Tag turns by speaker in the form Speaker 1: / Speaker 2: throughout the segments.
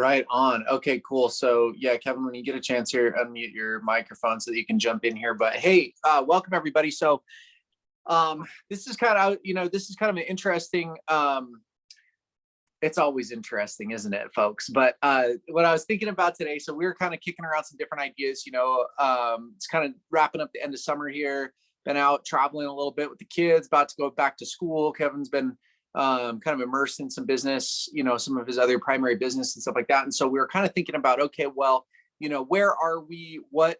Speaker 1: Right on. Okay, cool. So yeah, Kevin, when you get a chance here, unmute your microphone so that you can jump in here. But hey, welcome everybody. So this is kind of, this is kind of an interesting, it's always interesting, isn't it, folks? But what I was thinking about today, so we were kind of kicking around some different ideas, it's kind of wrapping up the end of summer here, been out traveling a little bit with the kids, about to go back to school. Kevin's been kind of immersed in some business, some of his other primary business and stuff like that. And so we were kind of thinking about, okay, well, where are we? What,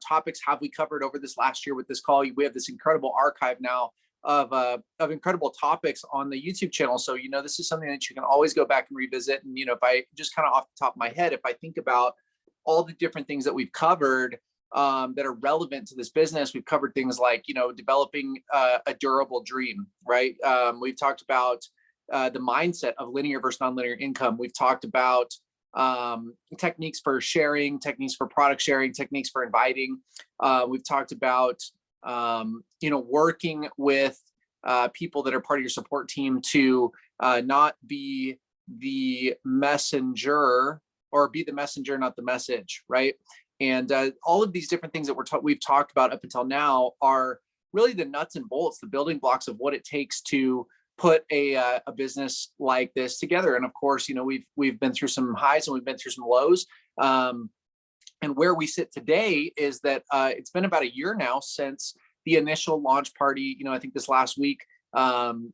Speaker 1: topics have we covered over this last year with this call? We have this incredible archive now of incredible topics on the YouTube channel. So, this is something that you can always go back and revisit. And, if I just kind of off the top of my head, if I think about all the different things that we've covered that are relevant to this business, we've covered things like, developing a durable dream, right? We've talked about the mindset of linear versus nonlinear income. We've talked about techniques for sharing, techniques for product sharing, techniques for inviting. We've talked about working with people that are part of your support team to not be the messenger, or be the messenger, not the message, right? And all of these different things that we've talked about up until now are really the nuts and bolts, the building blocks of what it takes to put a business like this together. And of course, we've been through some highs and we've been through some lows. And where we sit today is that it's been about a year now since the initial launch party. I think this last week,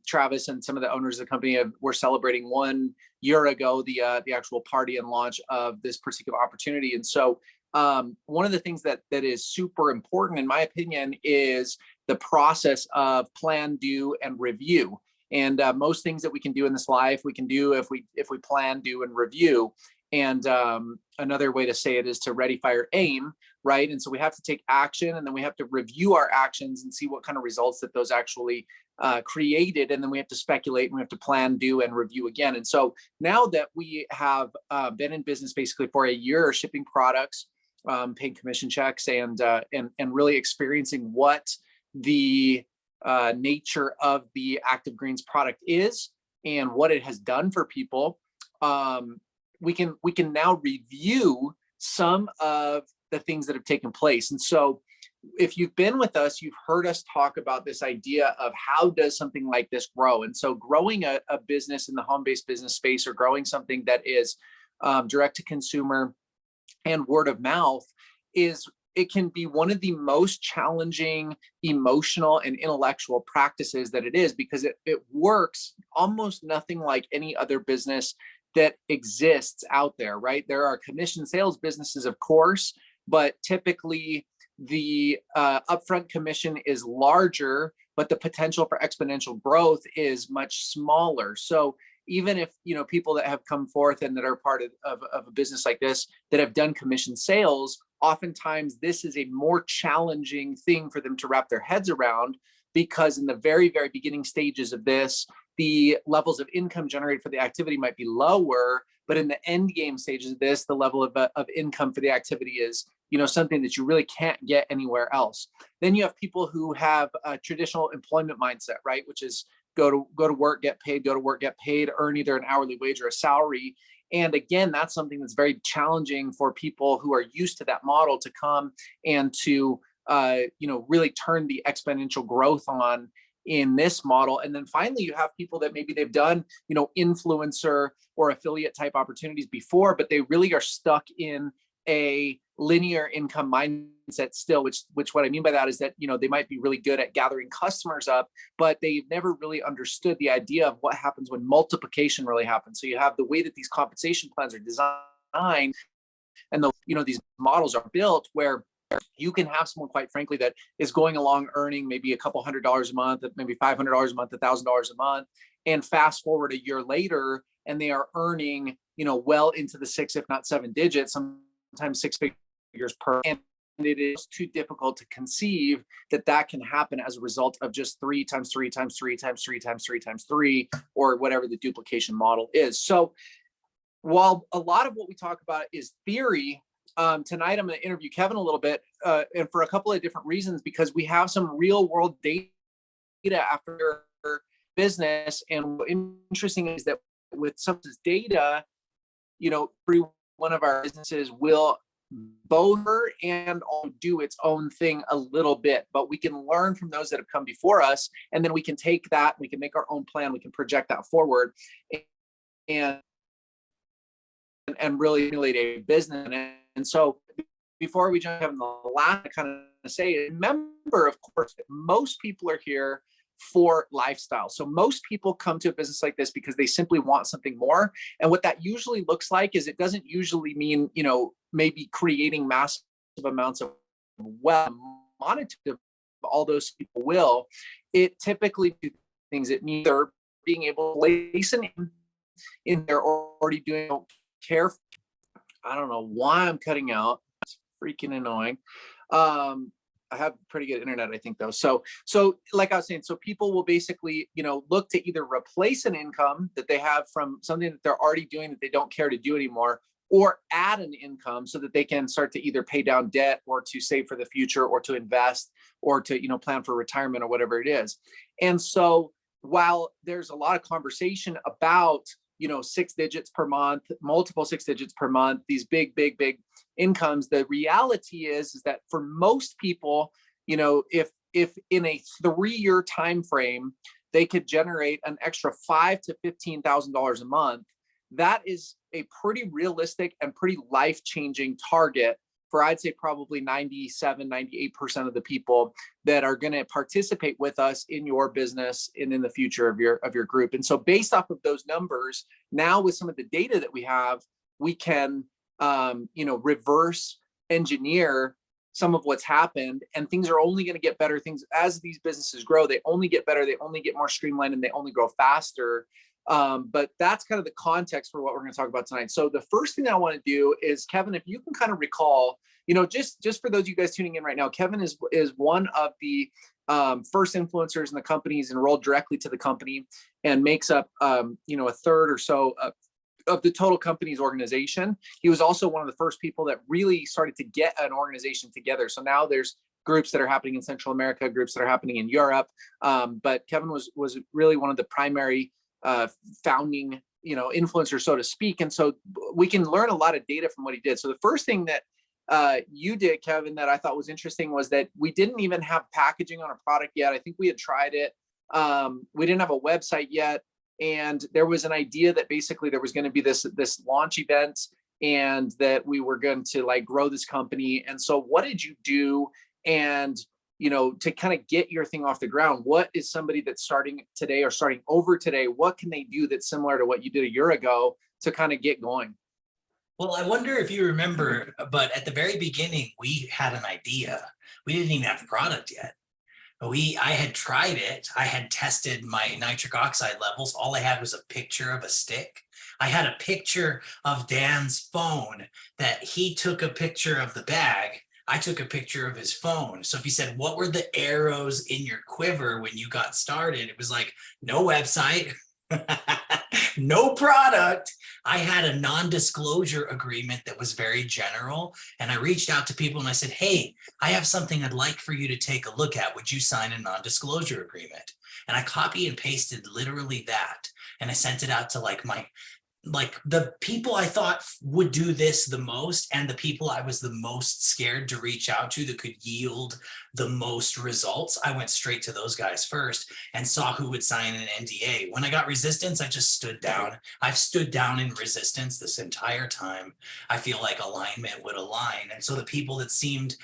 Speaker 1: Travis and some of the owners of the company were celebrating 1 year ago the actual party and launch of this particular opportunity. And so one of the things that is super important, in my opinion, is the process of plan, do, and review. And most things that we can do in this life, we can do if we plan, do, and review. And another way to say it is to ready, fire, aim, right? And so we have to take action, and then we have to review our actions and see what kind of results that those actually created. And then we have to speculate, and we have to plan, do, and review again. And so now that we have been in business basically for a year, shipping products, paying commission checks, and really experiencing what the nature of the Active Greens product is and what it has done for people, we can now review some of the things that have taken place. And so if you've been with us, you've heard us talk about this idea of how does something like this grow. And so growing a business in the home-based business space, or growing something that is direct to consumer and word of mouth, it can be one of the most challenging emotional and intellectual practices that it is, because it works almost nothing like any other business that exists out there, right? There are commission sales businesses, of course, but typically the upfront commission is larger, but the potential for exponential growth is much smaller. So even if, people that have come forth and that are part of a business like this that have done commission sales, oftentimes this is a more challenging thing for them to wrap their heads around, because in the very, very beginning stages of this, the levels of income generated for the activity might be lower, but in the end game stages of this, the level of income for the activity is, something that you really can't get anywhere else. Then you have people who have a traditional employment mindset, right? Which is go to work, get paid, go to work, get paid, earn either an hourly wage or a salary. And again, that's something that's very challenging for people who are used to that model to come and to, really turn the exponential growth on in this model. And then finally, you have people that maybe they've done, influencer or affiliate type opportunities before, but they really are stuck in a linear income mindset still, which what I mean by that is that, they might be really good at gathering customers up, but they've never really understood the idea of what happens when multiplication really happens. So you have the way that these compensation plans are designed, and these models are built where you can have someone, quite frankly, that is going along earning maybe a couple $100 a month, maybe $500 a month, $1,000 a month, and fast forward a year later, and they are earning, well into the 6, if not 7 digits, sometimes 6 figures per. And it is too difficult to conceive that can happen as a result of just 3 times 3 times 3 times 3 times 3 times 3, or whatever the duplication model is. So while a lot of what we talk about is theory, tonight I'm going to interview Kevin a little bit, and for a couple of different reasons, because we have some real world data after business. And what's interesting is that with some of this data, every one of our businesses will both and do its own thing a little bit, but we can learn from those that have come before us, and then we can take that, we can make our own plan, we can project that forward, and really emulate a business. And so before we jump in, the last kind of say, remember, of course, most people are here for lifestyle. So most people come to a business like this because they simply want something more. And what that usually looks like is, it doesn't usually mean, maybe creating massive amounts of wealth, monetary, all those people will. It typically do things that neither being able to place an in there already doing care. I don't know why I'm cutting out. It's freaking annoying. I have pretty good internet, I think, though. So like I was saying, so people will basically, look to either replace an income that they have from something that they're already doing that they don't care to do anymore, or add an income so that they can start to either pay down debt, or to save for the future, or to invest, or to, plan for retirement, or whatever it is. And so while there's a lot of conversation about, 6 digits per month, multiple 6 digits per month, these big incomes, the reality is that for most people, if in a 3-year time frame they could generate an extra $5,000 to $15,000 a month, that is a pretty realistic and pretty life-changing target for, I'd say, probably 97-98% of the people that are going to participate with us in your business and in the future of your group. And so based off of those numbers, now with some of the data that we have, we can reverse engineer some of what's happened, and things are only going to get better. Things, as these businesses grow, they only get better, they only get more streamlined, and they only grow faster. But that's kind of the context for what we're going to talk about tonight. So the first thing I want to do is, Kevin, if you can kind of recall, just for those of you guys tuning in right now, Kevin is one of the first influencers in the company. He's enrolled directly to the company and makes up, a third or so of the total company's organization. He was also one of the first people that really started to get an organization together. So now there's groups that are happening in Central America, groups that are happening in Europe. But Kevin was really one of the primary founding, influencers, so to speak. And so we can learn a lot of data from what he did. So the first thing that you did, Kevin, that I thought was interesting was that we didn't even have packaging on a product yet. I think we had tried it. We didn't have a website yet. And there was an idea that basically there was going to be this launch event, and that we were going to grow this company. And so what did you do? And to kind of get your thing off the ground, what is somebody that's starting today or starting over today, what can they do that's similar to what you did a year ago to kind of get going?
Speaker 2: Well, I wonder if you remember, but at the very beginning, we had an idea. We didn't even have a product yet. I had tried it. I had tested my nitric oxide levels. All I had was a picture of a stick. I had a picture of Dan's phone that he took a picture of the bag. I took a picture of his phone. So if he said, what were the arrows in your quiver when you got started? It was like, no website, no product. I had a non-disclosure agreement that was very general. And I reached out to people and I said, hey, I have something I'd like for you to take a look at. Would you sign a non-disclosure agreement? And I copy and pasted literally that. And I sent it out to the people I thought would do this the most, and the people I was the most scared to reach out to that could yield the most results. I went straight to those guys first and saw who would sign an NDA. When I got resistance, I just stood down. I've stood down in resistance this entire time. I feel like alignment would align. And so the people that seemed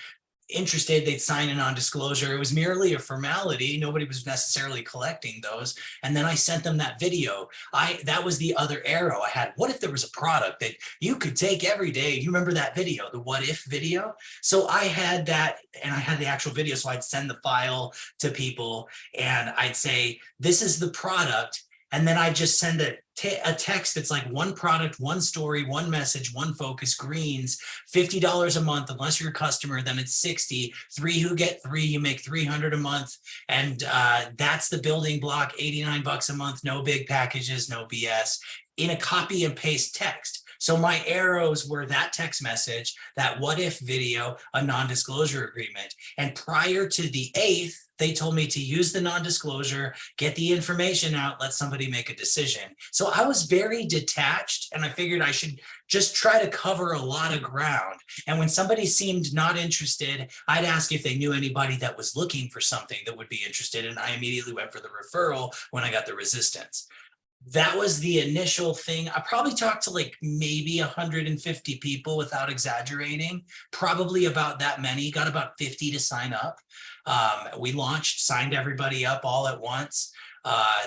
Speaker 2: interested, they'd sign a non-disclosure. It was merely a formality. Nobody was necessarily collecting those. And then I sent them that video. That was the other arrow I had. What if there was a product that you could take every day? You remember that video, the what if video? So I had that, and I had the actual video. So I'd send the file to people and I'd say, this is the product. And then I just send a text that's like one product, one story, one message, one focus, greens, $50 a month. Unless you're a customer, then it's 60. 3 who get 3, you make 300 a month. And that's the building block, 89 bucks a month, no big packages, no BS, in a copy and paste text. So my arrows were that text message, that what if video, a non-disclosure agreement. And prior to the 8th, they told me to use the non-disclosure, get the information out, let somebody make a decision. So So I was very detached, and I figured I should just try to cover a lot of ground. And when somebody seemed not interested, I'd ask if they knew anybody that was looking for something that would be interested. And I immediately went for the referral when I got the resistance. That was the initial thing. I probably talked to like maybe 150 people without exaggerating, probably about that many, got about 50 to sign up. We launched, signed everybody up all at once.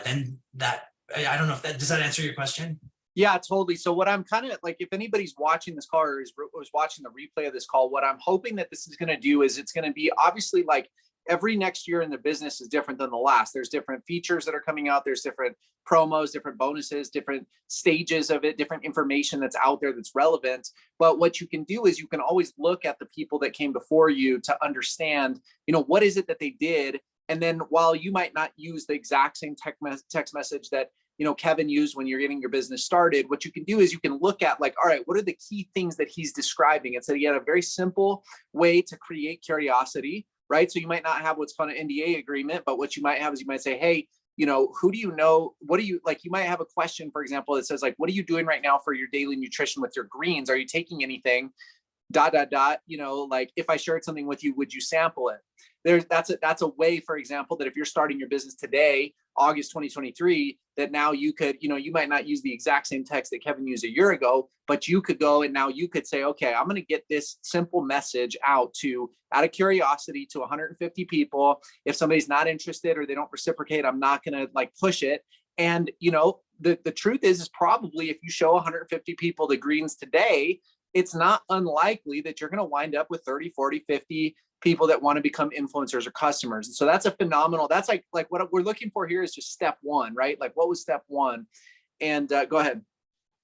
Speaker 2: Then that, I don't know if that, does that answer your question?
Speaker 1: Yeah, totally. So what I'm kind of like, if anybody's watching this call or was watching the replay of this call, what I'm hoping that this is going to do is it's going to be obviously like every next year in the business is different than the last. There's different features that are coming out. There's different promos, different bonuses, different stages of it, different information that's out there that's relevant. But what you can do is you can always look at the people that came before you to understand, what is it that they did? And then while you might not use the exact same text message that Kevin used when you're getting your business started, what you can do is you can look at like, all right, what are the key things that he's describing? And so he had a very simple way to create curiosity, right? So you might not have what's called an NDA agreement, but what you might have is you might say, hey, who do you know? What do you like? You might have a question, for example, that says like, what are you doing right now for your daily nutrition with your greens? Are you taking anything? ... like if I shared something with you, would you sample it? That's a way, for example, that if you're starting your business today, August 2023, that now you could, you might not use the exact same text that Kevin used a year ago, but you could go and now you could say, okay, I'm going to get this simple message out of curiosity to 150 people. If somebody's not interested or they don't reciprocate, I'm not going to like push it. And, the truth is probably if you show 150 people the greens today, it's not unlikely that you're going to wind up with 30, 40, 50 people that want to become influencers or customers. And so that's a phenomenal, that's like what we're looking for here is just step one, right? Like what was step one? And go ahead.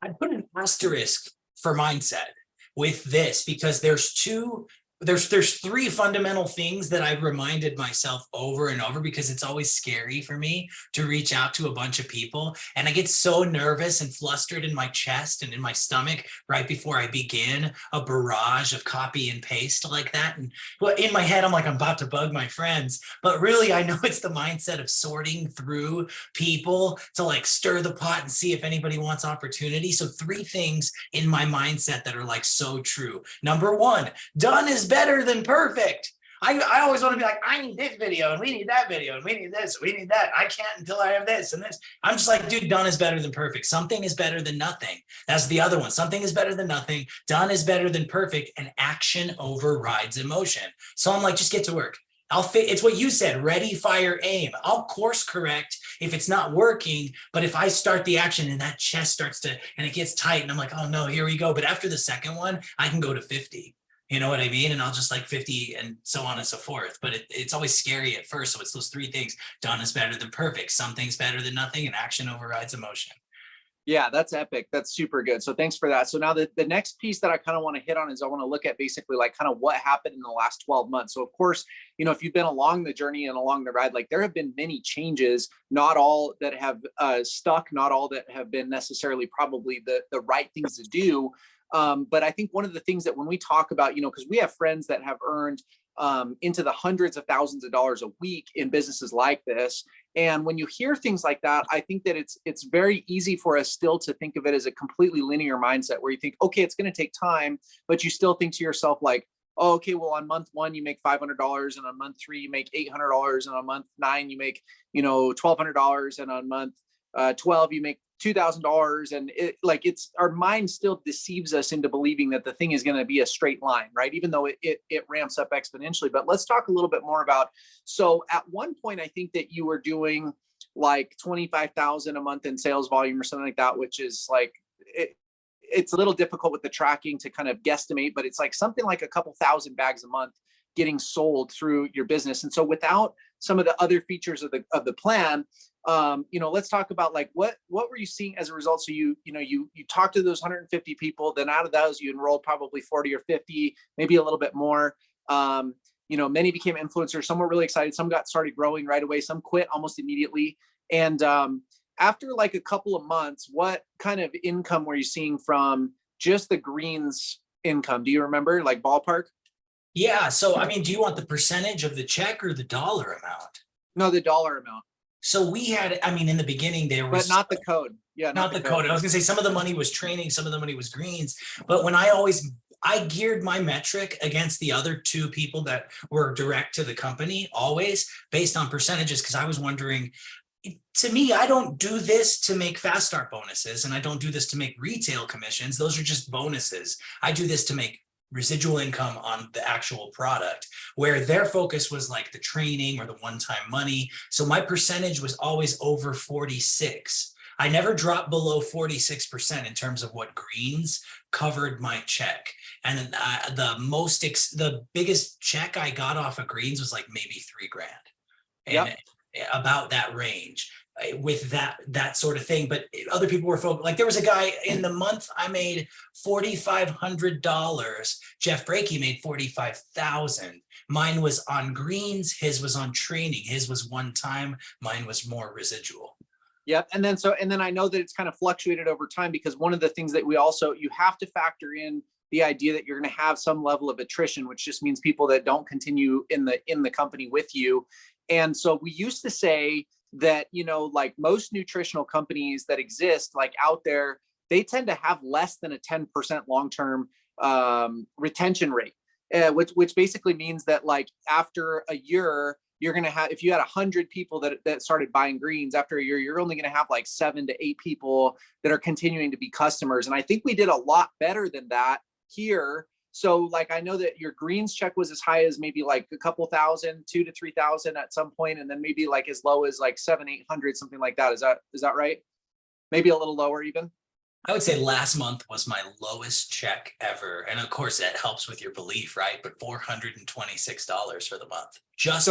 Speaker 2: I put an asterisk for mindset with this because there's three fundamental things that I've reminded myself over and over because it's always scary for me to reach out to a bunch of people. And I get so nervous and flustered in my chest and in my stomach right before I begin a barrage of copy and paste like that. And in my head, I'm like, I'm about to bug my friends. But really, I know it's the mindset of sorting through people to like stir the pot and see if anybody wants opportunity. So three things in my mindset that are like so true. Number one, done is better than perfect. I always want to be like, I need this video and we need that video and we need this, we need that. I can't until I have this and this. I'm just like, dude, done is better than perfect. Something is better than nothing. That's the other one. Something is better than nothing. Done is better than perfect, and action overrides emotion. So I'm like, just get to work. It's what you said, ready, fire, aim. I'll course correct if it's not working, but if I start the action and that chest starts to, and it gets tight and I'm like, oh no, here we go. But after the second one, I can go to 50. You know what I mean? And I'll just like 50 and so on and so forth. But it's always scary at first. So it's those three things. Done is better than perfect. Something's better than nothing. And action overrides emotion.
Speaker 1: Yeah, that's epic. That's super good. So thanks for that. So now the next piece that I kind of want to hit on is I want to look at basically like kind of what happened in the last 12 months. So of course, if you've been along the journey and along the ride, like there have been many changes, not all that have stuck, not all that have been necessarily probably the right things to do. But I think one of the things that when we talk about, because we have friends that have earned into the hundreds of thousands of dollars a week in businesses like this. And when you hear things like that, I think that it's very easy for us still to think of it as a completely linear mindset where you think, okay, it's going to take time, but you still think to yourself like, oh, okay, well, on month one, you make $500 and on month three, you make $800 and on month 9, you make, $1,200 and on month 12, you make $2,000. And it's our mind still deceives us into believing that the thing is going to be a straight line, right? Even though it ramps up exponentially. But let's talk a little bit more about, so at one point, I think that you were doing like 25,000 a month in sales volume or something like that, which is like, it's a little difficult with the tracking to kind of guesstimate, but it's like something like a couple thousand bags a month getting sold through your business. And so without some of the other features of the plan, let's talk about like what were you seeing as a result? So you talked to those 150 people, then out of those you enrolled probably 40 or 50, maybe a little bit more. Many became influencers. Some were really excited. Some got started growing right away. Some quit almost immediately. And after like a couple of months, what kind of income were you seeing from just the greens income? Do you remember, like ballpark?
Speaker 2: Yeah. So, I mean, do you want the percentage of the check or the dollar amount?
Speaker 1: No, the dollar amount.
Speaker 2: So we had, I mean, in the beginning there was,
Speaker 1: but not the code. Yeah,
Speaker 2: not the code. I was gonna say some of the money was training, some of the money was greens. But when I geared my metric against the other two people that were direct to the company, always based on percentages, because I was wondering, to me, I don't do this to make fast start bonuses, and I don't do this to make retail commissions. Those are just bonuses. I do this to make residual income on the actual product, where their focus was like the training or the one-time money. So my percentage was always over 46. I never dropped below 46% in terms of what greens covered my check. And the biggest check I got off of greens was like maybe $3,000. And about that range with that sort of thing. But other people were like, there was a guy in the month I made $4,500. Jeff Brakey made 45,000. Mine was on greens, his was on training, his was one time, mine was more residual.
Speaker 1: Yep. And then I know that it's kind of fluctuated over time, because one of the things that you have to factor in the idea that you're going to have some level of attrition, which just means people that don't continue in the company with you. And so we used to say that, like most nutritional companies that exist, like out there, they tend to have less than a 10% long-term retention rate, which basically means that like after a year, you're going to have, if you had 100 people that started buying greens, after a year, you're only going to have like 7 to 8 people that are continuing to be customers. And I think we did a lot better than that here. So like, I know that your greens check was as high as maybe like a couple thousand, 2,000 to 3,000 at some point, and then maybe like as low as like 700-800, something like that. Is that right? Maybe a little lower even.
Speaker 2: I would say last month was my lowest check ever. And of course that helps with your belief, right? But $426 for the month, just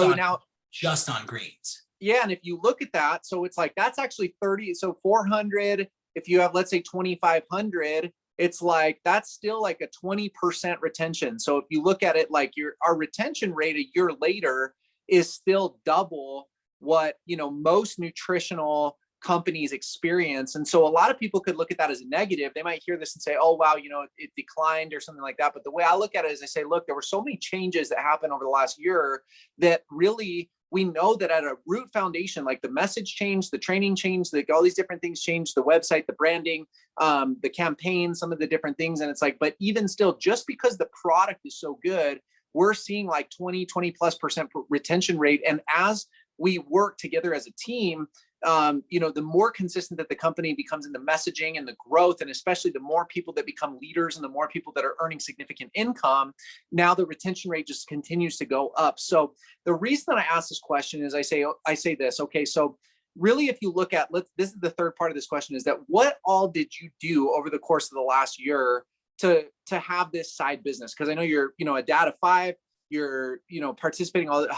Speaker 2: on greens.
Speaker 1: Yeah. And if you look at that, so it's like, that's actually 30. So 400, if you have, let's say 2,500, it's like, that's still like a 20% retention. So if you look at it, like our retention rate a year later is still double what, most nutritional companies experience. And so a lot of people could look at that as a negative. They might hear this and say, oh, wow, it declined or something like that. But the way I look at it is I say, look, there were so many changes that happened over the last year that really, we know that at a root foundation, like the message changed, the training changed, all these different things changed, the website, the branding, the campaign, some of the different things. And it's like, but even still, just because the product is so good, we're seeing like 20+% retention rate. And as we work together as a team, the more consistent that the company becomes in the messaging and the growth, and especially the more people that become leaders and the more people that are earning significant income, now the retention rate just continues to go up. So the reason that I ask this question is I say this, okay, so really, if you look at, this is the third part of this question, is that what all did you do over the course of the last year to have this side business? Because I know you're, a dad of 5, you're, participating all the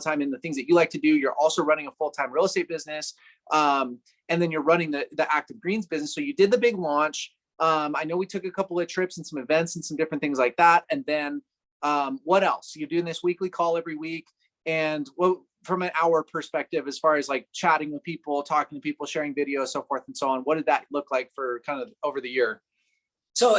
Speaker 1: time in the things that you like to do. You're also running a full-time real estate business. And then you're running the Active Greens business. So you did the big launch. I know we took a couple of trips and some events and some different things like that. And then what else? You're doing this weekly call every week. And from an hour perspective, as far as like chatting with people, talking to people, sharing videos, so forth and so on, what did that look like for kind of over the year?
Speaker 2: So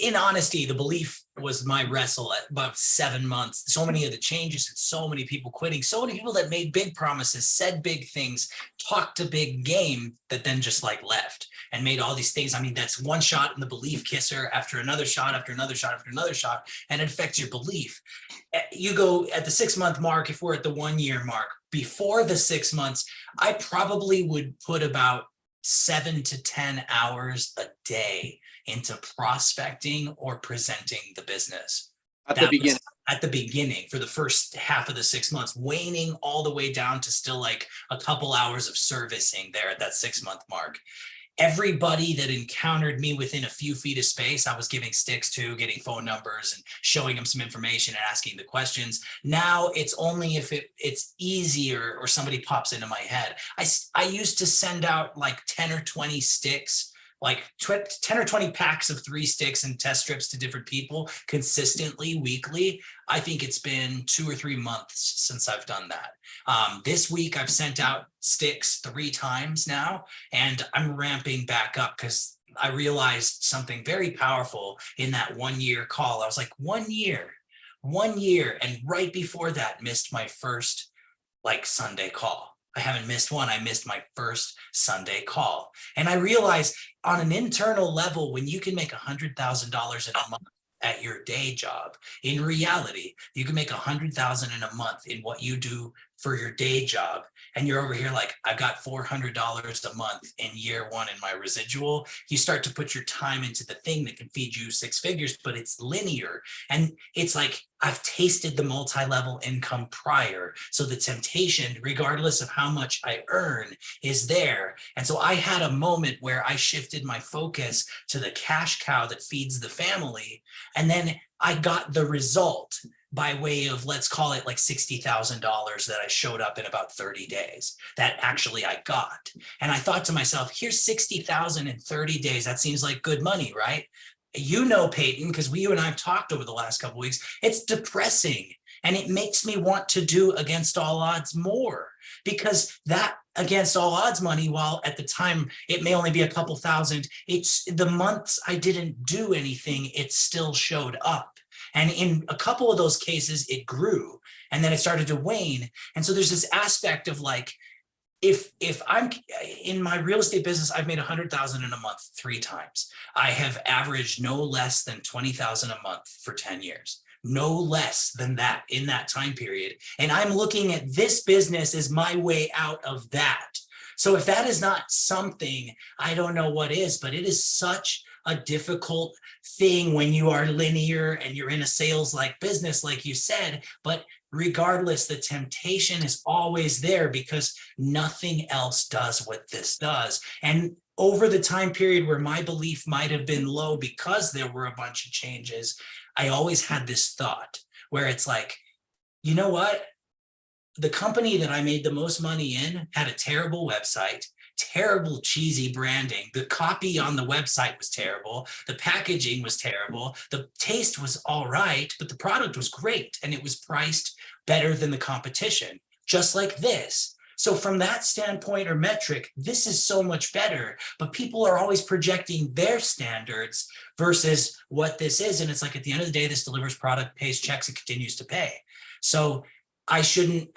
Speaker 2: in honesty, the belief was my wrestle at about 7 months. So many of the changes and so many people quitting, so many people that made big promises, said big things, talked a big game, that then just like left and made all these things. I mean, that's one shot in the belief kisser after another shot, after another shot, after another shot, and it affects your belief. You go at the 6-month mark, if we're at the 1-year mark, before the 6 months, I probably would put about 7 to 10 hours a day into prospecting or presenting the business.
Speaker 1: At the
Speaker 2: beginning, for the first half of the 6 months, waning all the way down to still like a couple hours of servicing there at that 6-month mark. Everybody that encountered me within a few feet of space, I was giving sticks to, getting phone numbers and showing them some information and asking the questions. Now it's only if it's easier or somebody pops into my head. I used to send out like 10 or 20 sticks, like 10 or 20 packs of 3 sticks and test strips to different people consistently, weekly. I think it's been 2 or 3 months since I've done that. This week I've sent out sticks 3 times now, and I'm ramping back up because I realized something very powerful in that 1-year call. I was like, 1 year. And right before that, missed my first like Sunday call. I haven't missed one. I missed my first Sunday call. And I realized on an internal level, when you can make $100,000 in a month at your day job, in reality, you can make $100,000 in a month in what you do for your day job. And you're over here like, I've got $400 a month in year one in my residual. You start to put your time into the thing that can feed you six figures, but it's linear. And it's like, I've tasted the multi-level income prior. So the temptation, regardless of how much I earn, is there. And so I had a moment where I shifted my focus to the cash cow that feeds the family. And then I got the result by way of, let's call it like $60,000 that I showed up in about 30 days that actually I got. And I thought to myself, here's 60,000 in 30 days. That seems like good money, right? You know, Peyton, because you and I have talked over the last couple of weeks, it's depressing. And it makes me want to do against all odds more, because that against all odds money, while at the time it may only be a couple thousand, it's the months I didn't do anything, it still showed up. And in a couple of those cases, it grew and then it started to wane. And so there's this aspect of like, if I'm in my real estate business, I've made 100,000 in a month 3 times. I have averaged no less than 20,000 a month for 10 years, no less than that in that time period. And I'm looking at this business as my way out of that. So if that is not something, I don't know what is, but it is such a difficult thing when you are linear and you're in a sales like business, like you said, but regardless, the temptation is always there because nothing else does what this does. And over the time period where my belief might have been low because there were a bunch of changes, I always had this thought where it's like, you know what? The company that I made the most money in had a terrible website, terrible cheesy branding. The copy on the website was terrible. The packaging was terrible. The taste was all right, but the product was great and it was priced better than the competition, just like this. So from that standpoint or metric, this is so much better, but people are always projecting their standards versus what this is. And it's like, at the end of the day, this delivers product, pays checks, and continues to pay. So I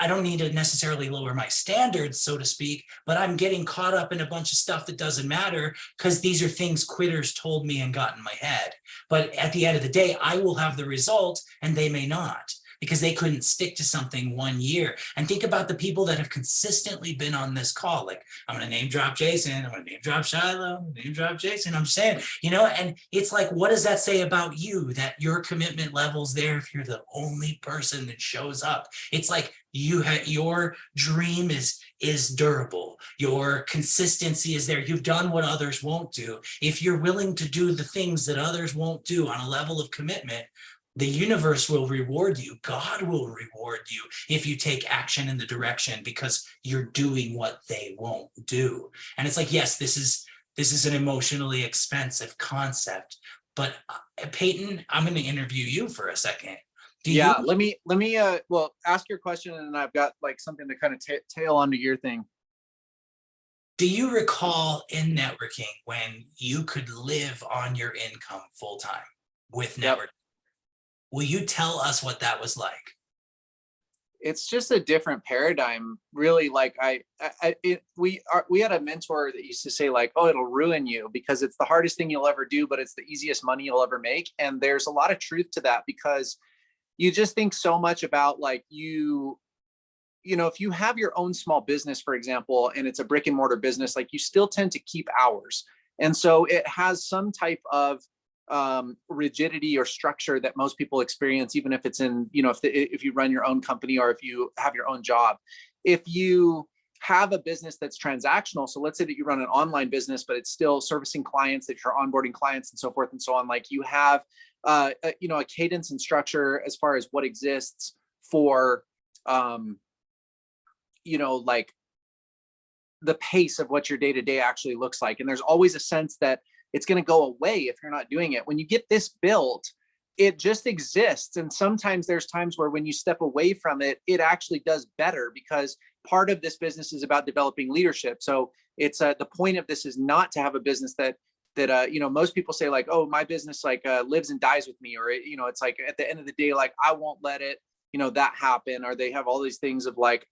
Speaker 2: don't need to necessarily lower my standards, so to speak, but I'm getting caught up in a bunch of stuff that doesn't matter because these are things quitters told me and got in my head. But at the end of the day, I will have the result and they may not, because they couldn't stick to something 1 year. And think about the people that have consistently been on this call. Like, I'm going to name drop Jason. I'm going to name drop Shiloh. I'm gonna name drop Jason. I'm saying, and it's like, what does that say about you, that your commitment level's there if you're the only person that shows up? It's like your dream is durable. Your consistency is there. You've done what others won't do. If you're willing to do the things that others won't do on a level of commitment, the universe will reward you. God will reward you if you take action in the direction because you're doing what they won't do. And it's like, yes, this is an emotionally expensive concept, but Peyton, I'm going to interview you for a second.
Speaker 1: Let me well, ask your question, and then I've got like something to kind of tail onto your thing.
Speaker 2: Do you recall in networking when you could live on your income full time with networking? Yep. Will you tell us what that was like?
Speaker 1: It's just a different paradigm, really. Like we had a mentor that used to say like, oh, it'll ruin you because it's the hardest thing you'll ever do, but it's the easiest money you'll ever make. And there's a lot of truth to that, because you just think so much about like, if you have your own small business, for example, and it's a brick and mortar business, like you still tend to keep hours. And so it has some type of rigidity or structure that most people experience, even if it's in, if you run your own company or if you have your own job. If you have a business that's transactional, so let's say that you run an online business, but it's still servicing clients, that you're onboarding clients and so forth and so on, like you have a cadence and structure as far as what exists for like the pace of what your day-to-day actually looks like. And there's always a sense that it's going to go away if you're not doing it. When you get this built, it just exists. And sometimes there's times where when you step away from it, it actually does better, because part of this business is about developing leadership. So it's the point of this is not to have a business that most people say like, oh, my business like lives and dies with me, or it's like at the end of the day, like I won't let it that happen, or they have all these things of like,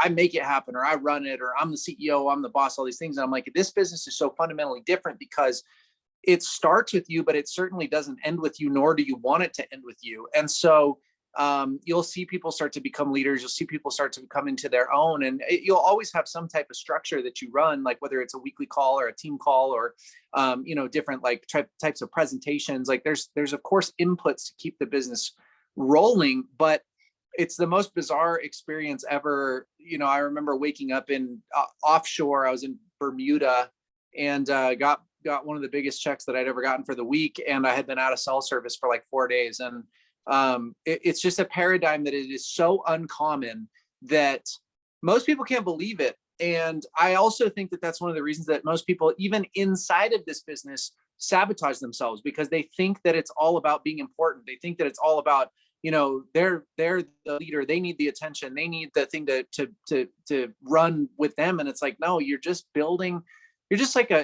Speaker 1: I make it happen, or I run it, or I'm the CEO, I'm the boss, all these things. And I'm like, this business is so fundamentally different because it starts with you, but it certainly doesn't end with you, nor do you want it to end with you. And so you'll see people start to become leaders. You'll see people start to come into their own, and you'll always have some type of structure that you run, like whether it's a weekly call or a team call, or different like types of presentations. Like there's of course inputs to keep the business rolling, but it's the most bizarre experience ever. I remember waking up in offshore. I was in Bermuda, and got one of the biggest checks that I'd ever gotten for the week, and I had been out of cell service for like 4 days. And it's just a paradigm that it is so uncommon that most people can't believe it. And I also think that that's one of the reasons that most people, even inside of this business, sabotage themselves, because they think that it's all about being important. They think that it's all about, they're the leader, they need the attention, they need the thing to run with them. And it's like, no, you're just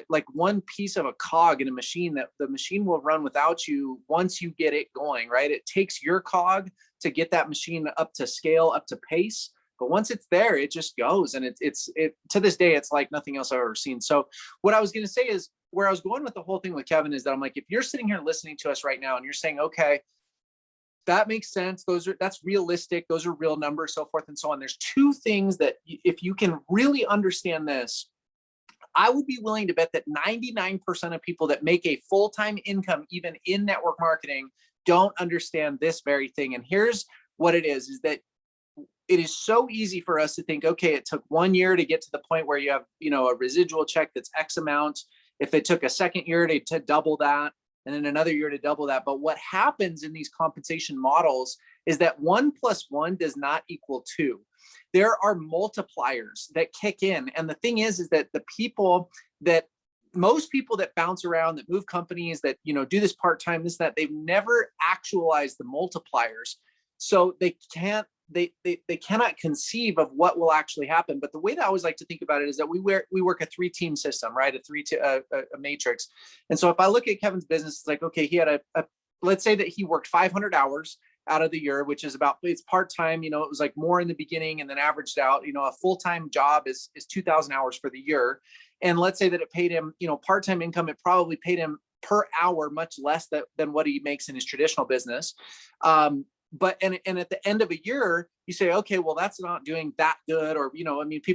Speaker 1: like one piece of a cog in a machine that the machine will run without you once you get it going, right? It takes your cog to get that machine up to scale, up to pace. But once it's there, it just goes. And it's to this day, it's like nothing else I've ever seen. So what I was going to say is, where I was going with the whole thing with Kevin is that I'm like, if you're sitting here listening to us right now and you're saying, okay, that makes sense, that's realistic, those are real numbers, so forth and so on. There's two things that if you can really understand this, I would be willing to bet that 99% of people that make a full-time income, even in network marketing, don't understand this very thing. And here's what it is that it is so easy for us to think, okay, it took 1 year to get to the point where you have, a residual check that's X amount. If it took a second year to double that, and then another year to double that. But what happens in these compensation models is that 1 + 1 does not equal 2. There are multipliers that kick in. And the thing is that most people that bounce around, that move companies, that, do this part-time, this, that, they've never actualized the multipliers. So they cannot conceive of what will actually happen. But the way that I always like to think about it is that we work a 3-team system, right? A matrix. And so if I look at Kevin's business, it's like, okay, he had let's say that he worked 500 hours out of the year, which is it's part-time, it was like more in the beginning and then averaged out. A full-time job is 2,000 hours for the year. And let's say that it paid him, part-time income, it probably paid him per hour much less than what he makes in his traditional business. But at the end of a year, you say, okay, well, that's not doing that good. Or,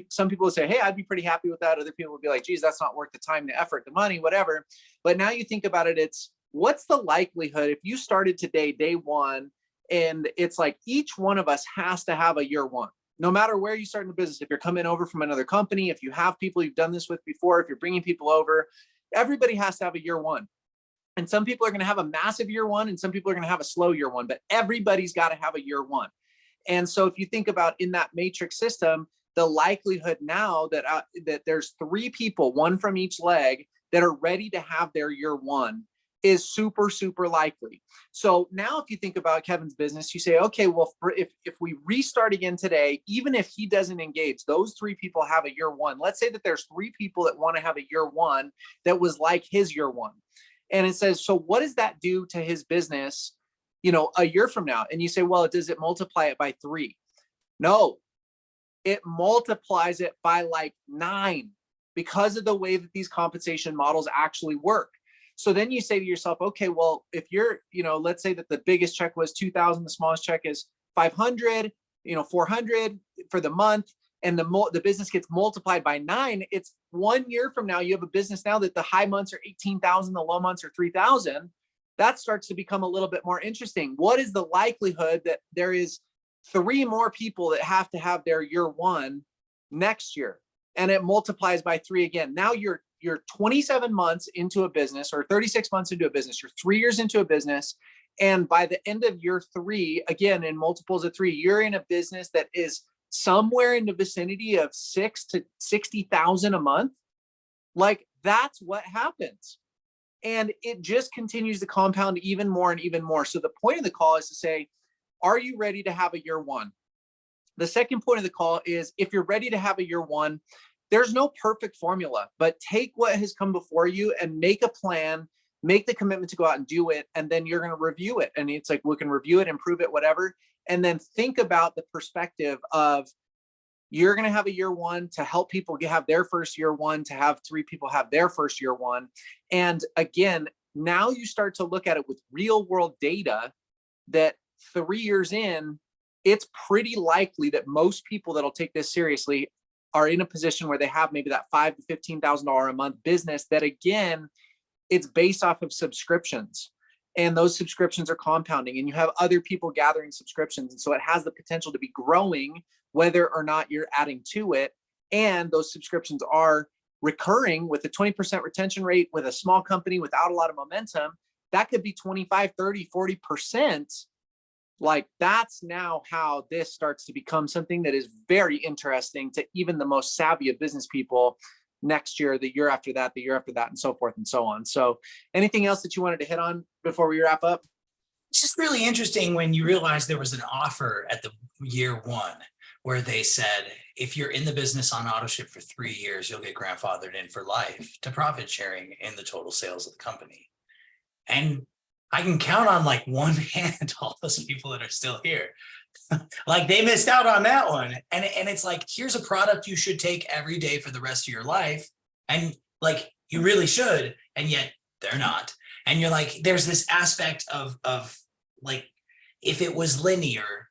Speaker 1: some people would say, hey, I'd be pretty happy with that. Other people would be like, geez, that's not worth the time, the effort, the money, whatever. But now you think about it, it's what's the likelihood if you started today, day one, and it's like each one of us has to have a year one, no matter where you start in the business. If you're coming over from another company, if you have people you've done this with before, if you're bringing people over, everybody has to have a year one. And some people are going to have a massive year one, and some people are going to have a slow year one, but everybody's got to have a year one. And so if you think about in that matrix system, the likelihood now that there's 3 people, one from each leg, that are ready to have their year one is super, super likely. So now if you think about Kevin's business, you say, okay, well, if we restart again today, even if he doesn't engage, those 3 people have a year one. Let's say that there's 3 people that want to have a year one that was like his year one. And it says, so what does that do to his business, a year from now? And you say, well, does it multiply it by 3? No, it multiplies it by like 9 because of the way that these compensation models actually work. So then you say to yourself, okay, well, if you're, let's say that the biggest check was 2,000, the smallest check is 500, 400 for the month, and the business gets multiplied by 9. It's 1 year from now, you have a business now that the high months are 18,000, the low months are 3,000. That starts to become a little bit more interesting. What is the likelihood that there is 3 more people that have to have their year one next year? And it multiplies by 3 again. Now you're 27 months into a business, or 36 months into a business, you're 3 years into a business. And by the end of year 3, again, in multiples of 3, you're in a business that is somewhere in the vicinity of 6 to 60,000 a month. Like, that's what happens. And it just continues to compound even more and even more. So the point of the call is to say, are you ready to have a year one? The second point of the call is, if you're ready to have a year one, there's no perfect formula, but take what has come before you and make a plan, make the commitment to go out and do it. And then you're going to review it. And it's like, we can review it, improve it, whatever. And then think about the perspective of, You're going to have a year one to help people have their first year one, to have 3 people have their first year one. And again, now you start to look at it with real world data that 3 years in, it's pretty likely that most people that'll take this seriously are in a position where they have maybe that $5,000 to $15,000 a month business that, again, it's based off of subscriptions, and those subscriptions are compounding, and you have other people gathering subscriptions. And so it has the potential to be growing whether or not you're adding to it. And those subscriptions are recurring with a 20% retention rate with a small company without a lot of momentum. That could be 25, 30, 40%. Like, that's now how this starts to become something that is very interesting to even the most savvy of business people next year, the year after that, the year after that, and so forth and so on. So anything else that you wanted to hit on before we wrap up?
Speaker 2: It's just really interesting when you realize there was an offer at the year one where they said, if you're in the business on AutoShip for 3 years, you'll get grandfathered in for life to profit sharing in the total sales of the company. And I can count on like one hand all those people that are still here. Like, they missed out on that one. And it's like, here's a product you should take every day for the rest of your life. And like, you really should. And yet they're not. And you're like, there's this aspect of like, if it was linear,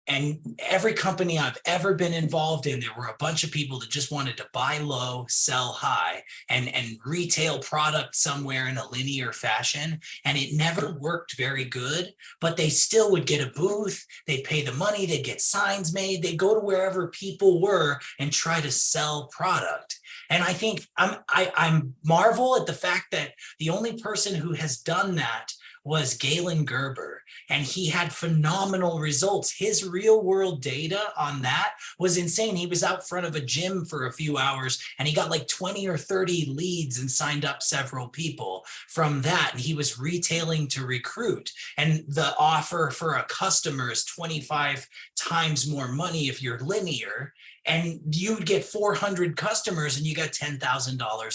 Speaker 2: and every company I've ever been involved in, there were a bunch of people that just wanted to buy low, sell high, and retail product somewhere in a linear fashion. And it never worked very good, but they still would get a booth. They'd pay the money. They'd get signs made. They'd go to wherever people were and try to sell product. And I think I'm marvel at the fact that the only person who has done that was Galen Gerber, and he had phenomenal results. His real world data on that was insane. He was out front of a gym for a few hours and he got like 20 or 30 leads and signed up several people from that. And he was retailing to recruit, and the offer for a customer is 25 times more money if you're linear. And you'd get 400 customers and you got $10,000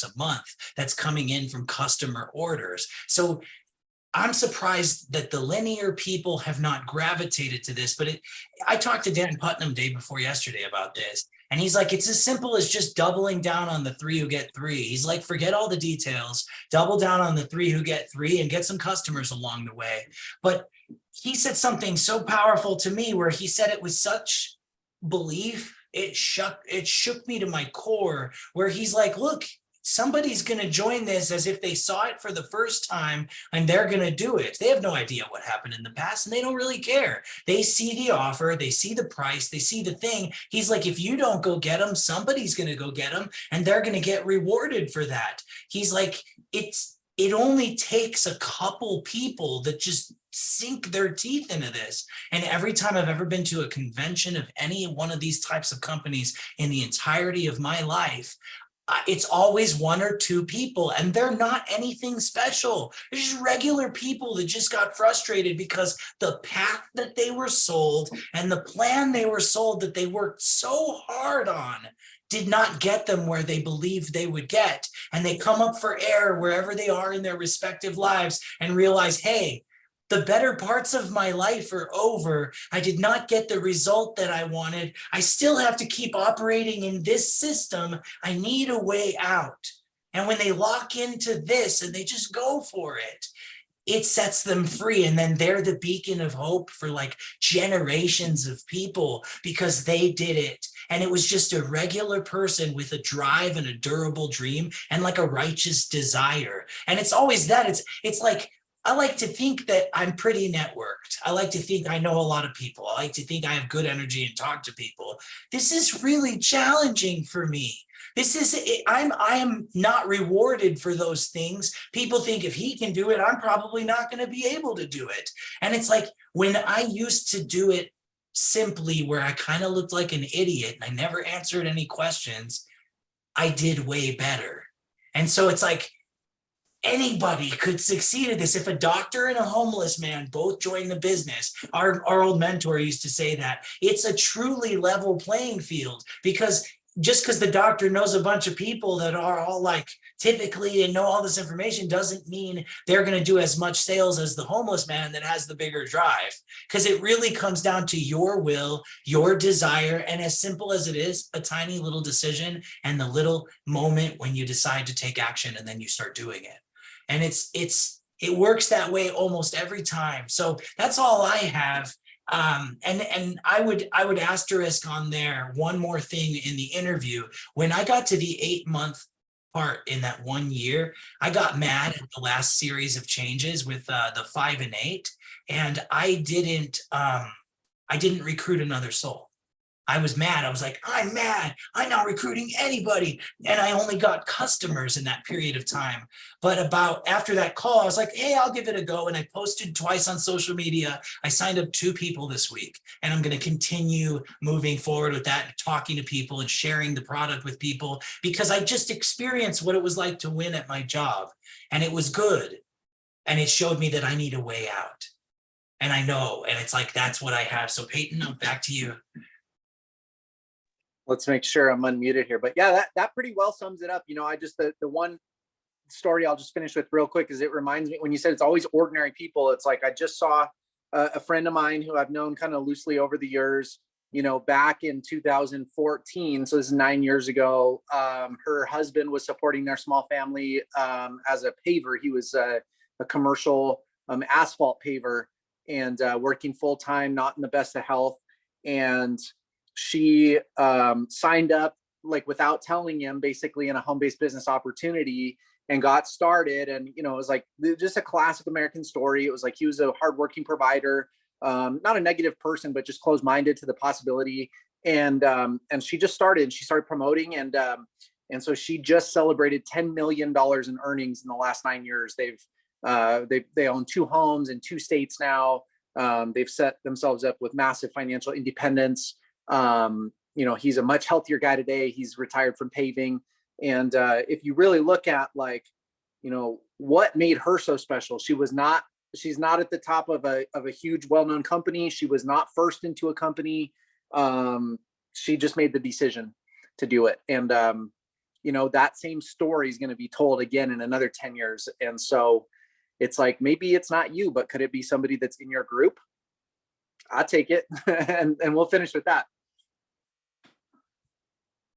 Speaker 2: a month that's coming in from customer orders. So I'm surprised that the linear people have not gravitated to this, but I talked to Dan Putnam day before yesterday about this, and he's like, it's as simple as just doubling down on the 3 who get 3. He's like, forget all the details, double down on the 3 who get 3 and get some customers along the way. But he said something so powerful to me where he said it with such belief, it shook me to my core, where he's like, look, somebody's going to join this as if they saw it for the first time and they're going to do it. They have no idea what happened in the past and they don't really care. They see the offer, they see the price, they see the thing. He's like, if you don't go get them, somebody's going to go get them and they're going to get rewarded for that. He's like, it only takes a couple people that just sink their teeth into this. And every time I've ever been to a convention of any one of these types of companies in the entirety of my life, it's always 1 or 2 people, and they're not anything special. They're just regular people that just got frustrated because the path that they were sold and the plan they were sold that they worked so hard on did not get them where they believed they would get. And they come up for air wherever they are in their respective lives and realize, hey, the better parts of my life are over. I did not get the result that I wanted. I still have to keep operating in this system. I need a way out. And when they lock into this and they just go for it, it sets them free. And then they're the beacon of hope for like generations of people because they did it. And it was just a regular person with a drive and a durable dream and like a righteous desire. And it's always that. It's like, I like to think that I'm pretty networked. I like to think I know a lot of people. I like to think I have good energy and talk to people. This is really challenging for me. I am not rewarded for those things. People think if he can do it, I'm probably not going to be able to do it. And it's like when I used to do it simply, where I kind of looked like an idiot and I never answered any questions, I did way better. And so it's like, anybody could succeed at this. If a doctor and a homeless man both join the business, our old mentor used to say that it's a truly level playing field, because just because the doctor knows a bunch of people that are all like typically and know all this information doesn't mean they're going to do as much sales as the homeless man that has the bigger drive. Because it really comes down to your will, your desire, and as simple as it is, a tiny little decision and the little moment when you decide to take action and then you start doing it. And it works that way almost every time. So that's all I have. And I would asterisk on there one more thing in the interview. When I got to the 8-month part in that 1 year, I got mad at the last series of changes with the 5 and 8, and I didn't recruit another soul. I was mad. I was like, I'm mad. I'm not recruiting anybody. And I only got customers in that period of time. But about after that call, I was like, hey, I'll give it a go. And I posted twice on social media. I signed up 2 people this week. And I'm going to continue moving forward with that, talking to people and sharing the product with people, because I just experienced what it was like to win at my job. And it was good. And it showed me that I need a way out. And I know. And it's like, that's what I have. So Peyton, back to you.
Speaker 1: Let's make sure I'm unmuted here. But yeah, that pretty well sums it up. You know, I just, the one story I'll just finish with real quick is it reminds me when you said it's always ordinary people. It's like I just saw a friend of mine who I've known kind of loosely over the years, you know, back in 2014. So this is 9 years ago. Her husband was supporting their small family as a paver. He was a commercial asphalt paver and working full time, not in the best of health. And she signed up like without telling him, basically in a home-based business opportunity, and got started. And, you know, it was like just a classic American story. It was like he was a hardworking provider, not a negative person, but just closed-minded to the possibility. And she just started. She started promoting, and so she just celebrated $10 million in earnings in the last 9 years. They own 2 homes in 2 states now. They've set themselves up with massive financial independence. You know, he's a much healthier guy today. He's retired from paving. And if you really look at, like, you know, what made her so special, she's not at the top of a huge, well-known company. She was not first into a company. She just made the decision to do it. And, you know, that same story is going to be told again in another 10 years. And so it's like, maybe it's not you, but could it be somebody that's in your group? I'll take it. And we'll finish with that.